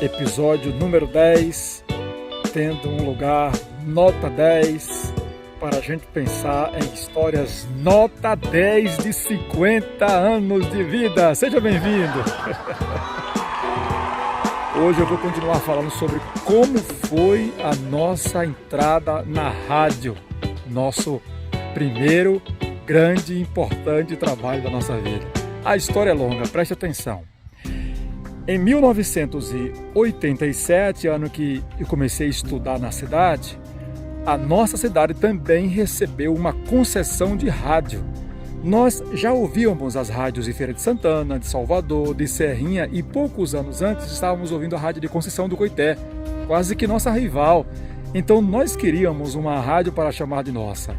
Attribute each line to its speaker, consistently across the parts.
Speaker 1: episódio número 10, tendo um lugar nota 10 para a gente pensar em histórias nota 10 de 50 anos de vida. Seja bem-vindo! Hoje eu vou continuar falando sobre como foi a nossa entrada na rádio, nosso primeiro grande e importante trabalho da nossa vida. A história é longa, preste atenção. Em 1987, ano que eu comecei a estudar na cidade, a nossa cidade também recebeu uma concessão de rádio. Nós já ouvíamos as rádios de Feira de Santana, de Salvador, de Serrinha e poucos anos antes estávamos ouvindo a rádio de Conceição do Coité, quase que nossa rival. Então nós queríamos uma rádio para chamar de nossa.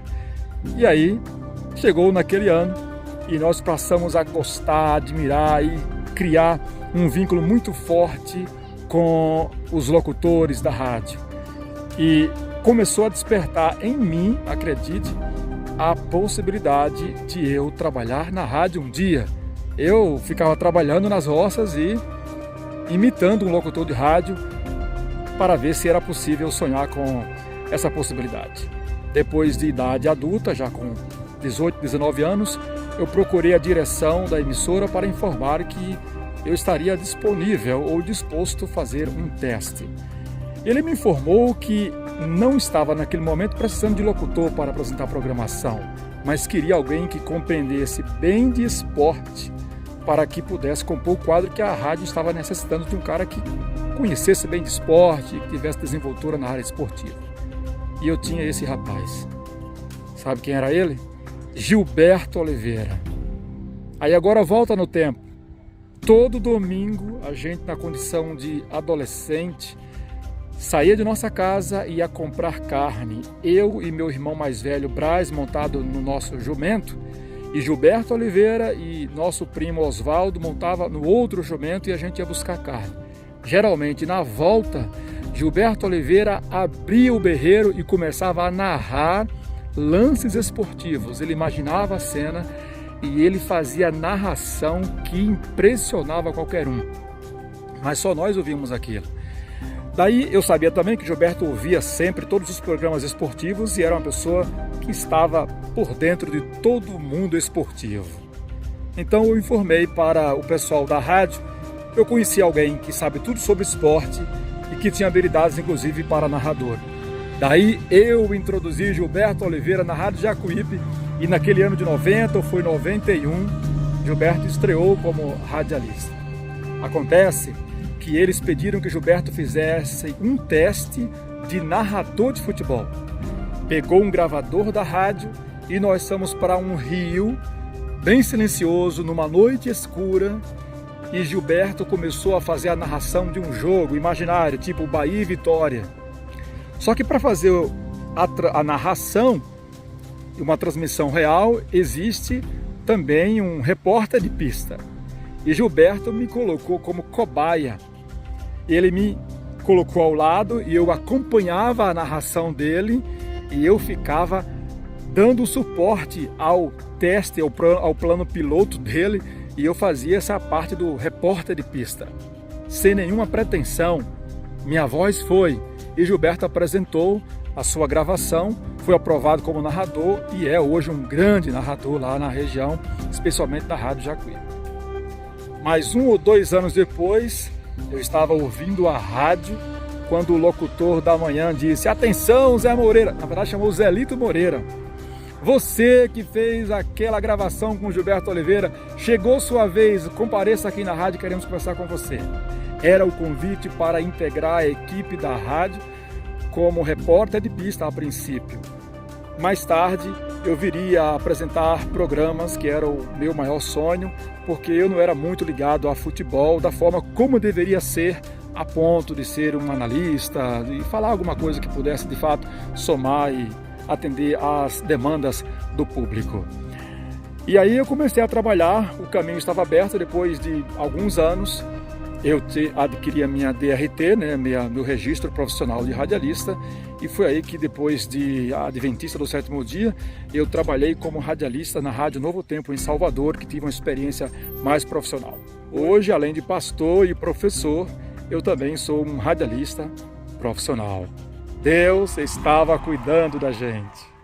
Speaker 1: E aí chegou naquele ano e nós passamos a gostar, admirar e criar um vínculo muito forte com os locutores da rádio. E começou a despertar em mim, acredite, a possibilidade de eu trabalhar na rádio um dia. Eu ficava trabalhando nas roças e imitando um locutor de rádio para ver se era possível sonhar com essa possibilidade. Depois de idade adulta, já com 18, 19 anos, eu procurei a direção da emissora para informar que eu estaria disponível ou disposto a fazer um teste. Ele me informou que não estava naquele momento precisando de locutor para apresentar programação, mas queria alguém que compreendesse bem de esporte para que pudesse compor o quadro que a rádio estava necessitando de um cara que conhecesse bem de esporte e que tivesse desenvoltura na área esportiva. E eu tinha esse rapaz. Sabe quem era ele? Gilberto Oliveira. Aí agora volta no tempo. Todo domingo, a gente, na condição de adolescente, saía de nossa casa e ia comprar carne. Eu e meu irmão mais velho, Braz, montado no nosso jumento, e Gilberto Oliveira e nosso primo Oswaldo montava no outro jumento e a gente ia buscar carne. Geralmente, na volta, Gilberto Oliveira abria o berreiro e começava a narrar lances esportivos. Ele imaginava a cena e ele fazia narração que impressionava qualquer um. Mas só nós ouvimos aquilo. Daí eu sabia também que Gilberto ouvia sempre todos os programas esportivos e era uma pessoa que estava por dentro de todo o mundo esportivo. Então eu informei para o pessoal da rádio que eu conhecia alguém que sabe tudo sobre esporte e que tinha habilidades inclusive para narrador. Daí eu introduzi Gilberto Oliveira na Rádio Jacuípe e naquele ano de 90, ou foi 91, Gilberto estreou como radialista. Acontece que eles pediram que Gilberto fizesse um teste de narrador de futebol. Pegou um gravador da rádio e nós fomos para um rio bem silencioso, numa noite escura, e Gilberto começou a fazer a narração de um jogo imaginário, tipo Bahia e Vitória. Só que para fazer a narração, uma transmissão real, existe também um repórter de pista. E Gilberto me colocou como cobaia. Ele me colocou ao lado e eu acompanhava a narração dele e eu ficava dando suporte ao teste, ao plano piloto dele, e eu fazia essa parte do repórter de pista. Sem nenhuma pretensão, minha voz foi, e Gilberto apresentou a sua gravação, foi aprovado como narrador e é hoje um grande narrador lá na região, especialmente da Rádio Jacuípe. Mas 1 ou 2 anos depois, eu estava ouvindo a rádio quando o locutor da manhã disse: "Atenção, Zé Moreira", na verdade chamou Zelito Moreira. "Você que fez aquela gravação com Gilberto Oliveira, chegou sua vez, compareça aqui na rádio, queremos conversar com você." Era o convite para integrar a equipe da rádio como repórter de pista a princípio. Mais tarde eu viria a apresentar programas, que era o meu maior sonho, porque eu não era muito ligado a futebol da forma como deveria ser, a ponto de ser um analista e falar alguma coisa que pudesse de fato somar e atender às demandas do público. E aí eu comecei a trabalhar, o caminho estava aberto. Depois de alguns anos eu adquiri a minha DRT, meu registro profissional de radialista, e foi aí que, depois de Adventista do Sétimo Dia, eu trabalhei como radialista na Rádio Novo Tempo em Salvador, que tive uma experiência mais profissional. Hoje, além de pastor e professor, eu também sou um radialista profissional. Deus estava cuidando da gente.